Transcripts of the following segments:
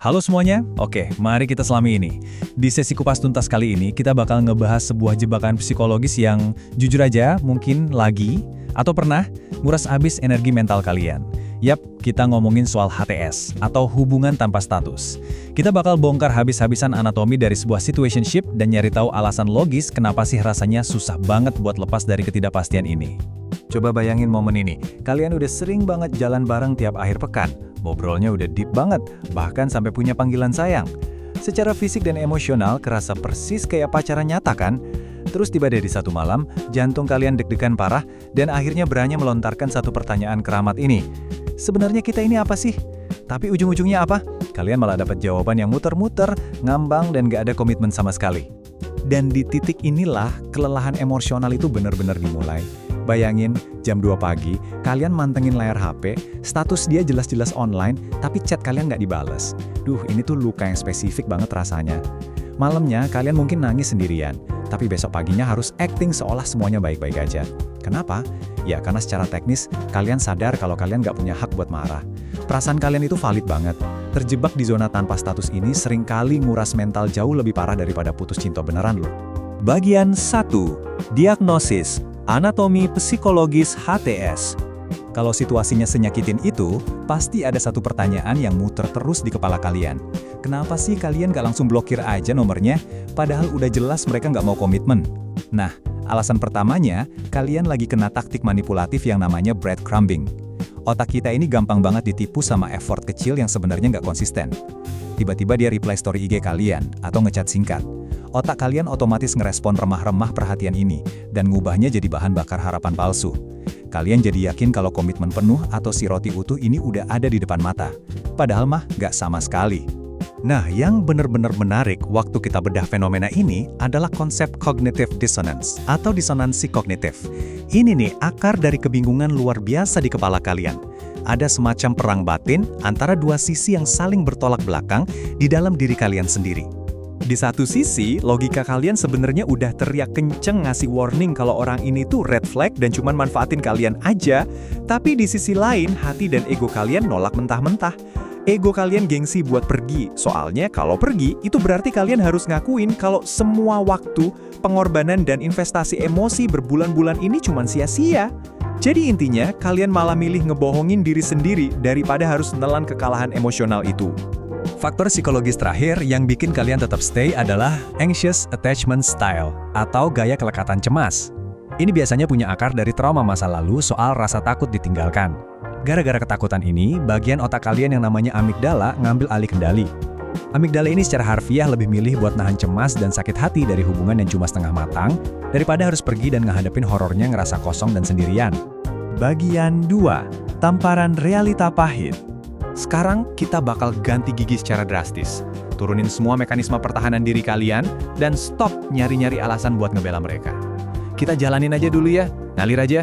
Halo semuanya, oke, mari kita selami ini. Di sesi kupas tuntas kali ini, kita bakal ngebahas sebuah jebakan psikologis yang jujur aja mungkin lagi atau pernah nguras habis energi mental kalian. Yap, kita ngomongin soal HTS atau hubungan tanpa status. Kita bakal bongkar habis-habisan anatomi dari sebuah situationship dan nyari tahu alasan logis kenapa sih rasanya susah banget buat lepas dari ketidakpastian ini. Coba bayangin momen ini, kalian udah sering banget jalan bareng tiap akhir pekan. Ngobrolnya udah deep banget, bahkan sampai punya panggilan sayang. Secara fisik dan emosional kerasa persis kayak pacaran nyata kan? Terus tiba dari satu malam, jantung kalian deg-degan parah, dan akhirnya berani melontarkan satu pertanyaan keramat ini. Sebenarnya kita ini apa sih? Tapi ujung-ujungnya apa? Kalian malah dapat jawaban yang muter-muter, ngambang, dan gak ada komitmen sama sekali. Dan di titik inilah, kelelahan emosional itu benar-benar dimulai. Bayangin, jam 2 pagi, kalian mantengin layar HP, status dia jelas-jelas online, tapi chat kalian nggak dibales. Duh, ini tuh luka yang spesifik banget rasanya. Malamnya, kalian mungkin nangis sendirian, tapi besok paginya harus acting seolah semuanya baik-baik aja. Kenapa? Ya, karena secara teknis, kalian sadar kalau kalian nggak punya hak buat marah. Perasaan kalian itu valid banget. Terjebak di zona tanpa status ini seringkali nguras mental jauh lebih parah daripada putus cinta beneran loh. Bagian 1. Diagnosis. Anatomi psikologis HTS. Kalau situasinya senyakitin itu, pasti ada satu pertanyaan yang muter terus di kepala kalian. Kenapa sih kalian gak langsung blokir aja nomornya, padahal udah jelas mereka gak mau komitmen? Nah, alasan pertamanya, kalian lagi kena taktik manipulatif yang namanya breadcrumbing. Otak kita ini gampang banget ditipu sama effort kecil yang sebenarnya gak konsisten. Tiba-tiba dia reply story IG kalian, atau ngechat singkat. Otak kalian otomatis ngerespon remah-remah perhatian ini, dan ngubahnya jadi bahan bakar harapan palsu. Kalian jadi yakin kalau komitmen penuh atau si roti utuh ini udah ada di depan mata. Padahal mah gak sama sekali. Nah, yang benar-benar menarik waktu kita bedah fenomena ini adalah konsep cognitive dissonance, atau disonansi kognitif. Ini nih akar dari kebingungan luar biasa di kepala kalian. Ada semacam perang batin antara dua sisi yang saling bertolak belakang di dalam diri kalian sendiri. Di satu sisi, logika kalian sebenarnya udah teriak kenceng ngasih warning kalau orang ini tuh red flag dan cuman manfaatin kalian aja. Tapi di sisi lain, hati dan ego kalian nolak mentah-mentah. Ego kalian gengsi buat pergi. Soalnya kalau pergi, itu berarti kalian harus ngakuin kalau semua waktu, pengorbanan dan investasi emosi berbulan-bulan ini cuman sia-sia. Jadi intinya, kalian malah milih ngebohongin diri sendiri daripada harus nelan kekalahan emosional itu. Faktor psikologis terakhir yang bikin kalian tetap stay adalah anxious attachment style atau gaya kelekatan cemas. Ini biasanya punya akar dari trauma masa lalu soal rasa takut ditinggalkan. Gara-gara ketakutan ini, bagian otak kalian yang namanya amigdala ngambil alih kendali. Amigdala ini secara harfiah lebih milih buat nahan cemas dan sakit hati dari hubungan yang cuma setengah matang, daripada harus pergi dan ngehadapin horornya ngerasa kosong dan sendirian. Bagian 2. Tamparan realita pahit. Sekarang kita bakal ganti gigi secara drastis. Turunin semua mekanisme pertahanan diri kalian dan stop nyari-nyari alasan buat ngebela mereka. Kita jalanin aja dulu ya, ngalir aja.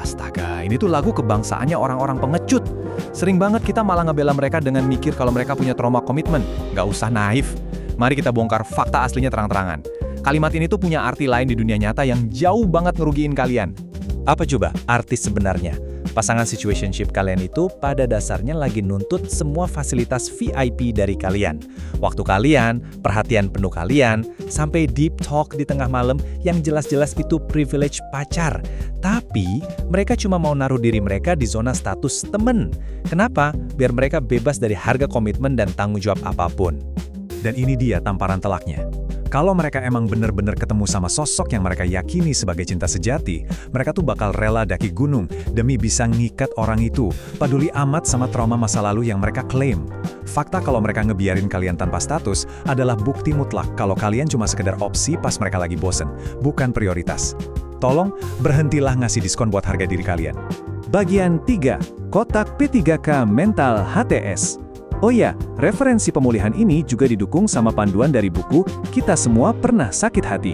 Astaga, ini tuh lagu kebangsaannya orang-orang pengecut. Sering banget kita malah ngebela mereka dengan mikir kalau mereka punya trauma komitmen. Gak usah naif. Mari kita bongkar fakta aslinya terang-terangan. Kalimat ini tuh punya arti lain di dunia nyata yang jauh banget ngerugiin kalian. Apa coba arti sebenarnya? Pasangan situationship kalian itu pada dasarnya lagi nuntut semua fasilitas VIP dari kalian. Waktu kalian, perhatian penuh kalian, sampai deep talk di tengah malam yang jelas-jelas itu privilege pacar. Tapi, mereka cuma mau naruh diri mereka di zona status temen. Kenapa? Biar mereka bebas dari harga komitmen dan tanggung jawab apapun. Dan ini dia tamparan telaknya. Kalau mereka emang bener-bener ketemu sama sosok yang mereka yakini sebagai cinta sejati, mereka tuh bakal rela daki gunung demi bisa ngikat orang itu, peduli amat sama trauma masa lalu yang mereka klaim. Fakta kalau mereka ngebiarin kalian tanpa status adalah bukti mutlak kalau kalian cuma sekedar opsi pas mereka lagi bosen, bukan prioritas. Tolong, berhentilah ngasih diskon buat harga diri kalian. Bagian 3. Kotak P3K Mental HTS. Oh ya, referensi pemulihan ini juga didukung sama panduan dari buku Kita Semua Pernah Sakit Hati.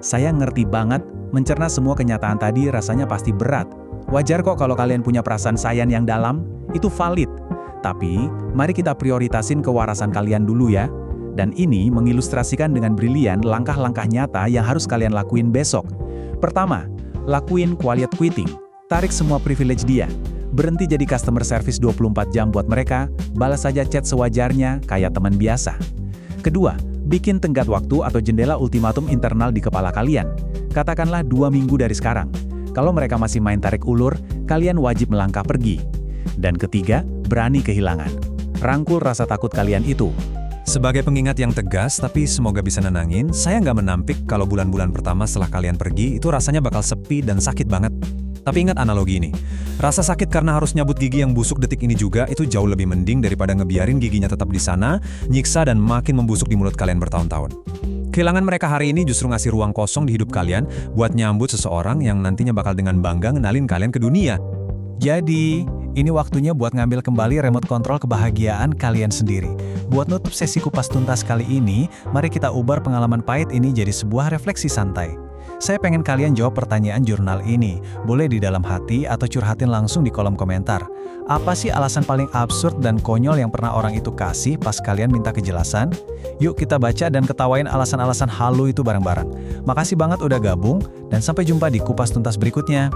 Saya ngerti banget, mencerna semua kenyataan tadi rasanya pasti berat. Wajar kok kalau kalian punya perasaan sayang yang dalam, itu valid. Tapi, mari kita prioritasin kewarasan kalian dulu ya. Dan ini mengilustrasikan dengan brilian langkah-langkah nyata yang harus kalian lakuin besok. Pertama, lakuin quiet quitting. Tarik semua privilege dia. Berhenti jadi customer service 24 jam buat mereka, balas saja chat sewajarnya, kayak teman biasa. Kedua, bikin tenggat waktu atau jendela ultimatum internal di kepala kalian. Katakanlah 2 minggu dari sekarang. Kalau mereka masih main tarik ulur, kalian wajib melangkah pergi. Dan ketiga, berani kehilangan. Rangkul rasa takut kalian itu. Sebagai pengingat yang tegas, tapi semoga bisa nenangin, saya nggak menampik kalau bulan-bulan pertama setelah kalian pergi, itu rasanya bakal sepi dan sakit banget. Tapi ingat analogi ini, rasa sakit karena harus nyabut gigi yang busuk detik ini juga, itu jauh lebih mending daripada ngebiarin giginya tetap di sana, nyiksa dan makin membusuk di mulut kalian bertahun-tahun. Kehilangan mereka hari ini justru ngasih ruang kosong di hidup kalian buat nyambut seseorang yang nantinya bakal dengan bangga ngenalin kalian ke dunia. Jadi, ini waktunya buat ngambil kembali remote control kebahagiaan kalian sendiri. Buat nutup sesi kupas tuntas kali ini, mari kita ubah pengalaman pahit ini jadi sebuah refleksi santai. Saya pengen kalian jawab pertanyaan jurnal ini. Boleh di dalam hati atau curhatin langsung di kolom komentar. Apa sih alasan paling absurd dan konyol yang pernah orang itu kasih pas kalian minta kejelasan? Yuk kita baca dan ketawain alasan-alasan halu itu bareng-bareng. Makasih banget udah gabung, dan sampai jumpa di kupas tuntas berikutnya.